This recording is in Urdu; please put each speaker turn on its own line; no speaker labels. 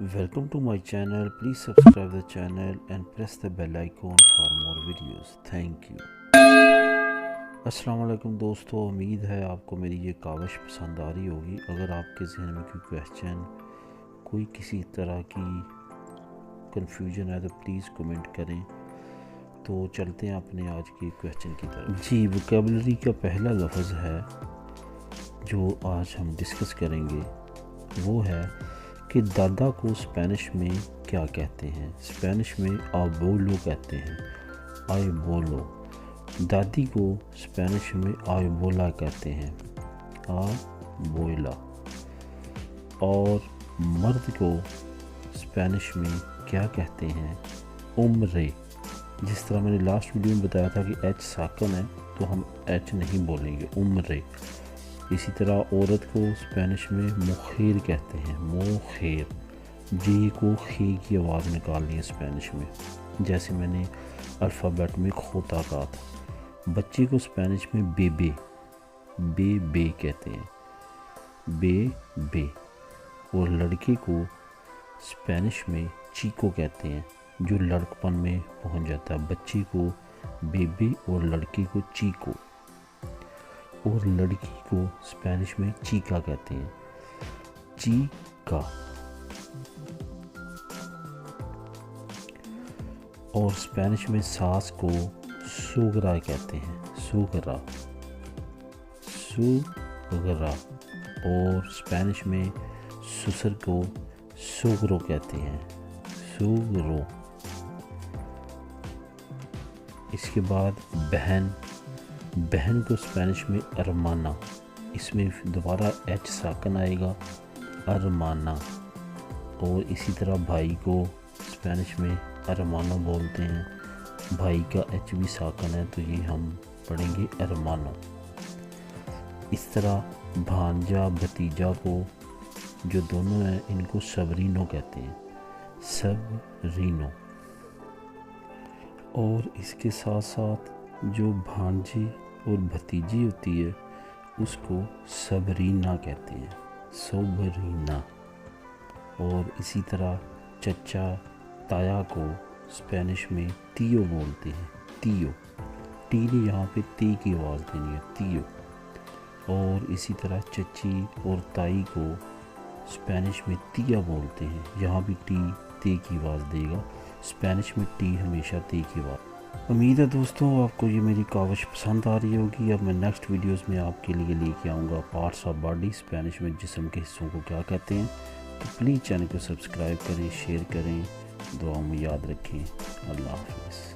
Welcome to my channel. Please subscribe the channel and press the bell icon for more videos. Thank you. السلام علیکم دوستو، امید ہے آپ کو میری یہ کاوش پسند آ رہی ہوگی۔ اگر آپ کے ذہن میں کوئی کویسچن، کوئی کسی طرح کی کنفیوژن ہے تو پلیز کمنٹ کریں۔ تو چلتے ہیں اپنے آج کی کویسچن کی طرف۔ جی، ووکیبلری کا پہلا لفظ ہے جو آج ہم ڈسکس کریں گے، وہ ہے کہ دادا کو اسپینش میں کیا کہتے ہیں؟ اسپینش میں آبولو کہتے ہیں، آئی بولو۔ دادی کو اسپینش میں آئی بولا کہتے ہیں، آ بوئلا۔ اور مرد کو اسپینش میں کیا کہتے ہیں؟ عمرے۔ جس طرح میں نے لاسٹ ویڈیو میں بتایا تھا کہ ایچ ساکن ہے تو ہم ایچ نہیں بولیں گے، عمرے۔ اسی طرح عورت کو اسپینش میں مخیر کہتے ہیں، موخیر۔ جی کو خی کی آواز نکالنی ہے اسپینش میں، جیسے میں نے الفابیٹ میں کھوتا کہا تھا۔ بچے کو اسپینش میں بیبے، بے بے کہتے ہیں، بے بے۔ اور لڑکے کو اسپینش میں چیکو کہتے ہیں، جو لڑکپن میں پہنچ جاتا ہے۔ بچے کو بیبے اور لڑکے کو چیکو۔ اور لڑکی کو اسپینش میں چیکا کہتے ہیں، چیکا۔ اور اسپینش میں ساس کو سوگرا کہتے ہیں، سوگرا، سوگرا۔ اور اسپینش میں سسر کو سوگرو کہتے ہیں، سوگرو۔ اس کے بعد بہن، بہن کو اسپینش میں ارمانا، اس میں دوبارہ ایچ ساکن آئے گا، ارمانا۔ اور اسی طرح بھائی کو اسپینش میں ارمانو بولتے ہیں، بھائی کا ایچ بھی ساکن ہے تو یہ ہم پڑھیں گے ارمانو۔ اس طرح بھانجا بھتیجا کو، جو دونوں ہیں، ان کو سبرینو کہتے ہیں، سبرینو۔ اور اس کے ساتھ ساتھ جو بھانجی اور بھتیجی ہوتی ہے اس کو سبرینا کہتے ہیں، سوبرینا۔ اور اسی طرح چچا تایا کو اسپینش میں تیو بولتے ہیں، تیو۔ ٹی نے یہاں پہ تی کی آواز دینی ہے، تیو۔ اور اسی طرح چچی اور تائی کو اسپینش میں تیا بولتے ہیں، یہاں بھی ٹی تی کی آواز دے گا، اسپینش میں ٹی ہمیشہ تی کی آواز۔ امید ہے دوستوں آپ کو یہ میری کاوش پسند آ رہی ہوگی۔ اب میں نیکسٹ ویڈیوز میں آپ کے لیے لے کے آؤں گا پارٹس آف باڈی، اسپینش میں جسم کے حصوں کو کیا کہتے ہیں۔ تو پلیز چینل کو سبسکرائب کریں، شیئر کریں، دعاؤں میں یاد رکھیں۔ اللہ حافظ۔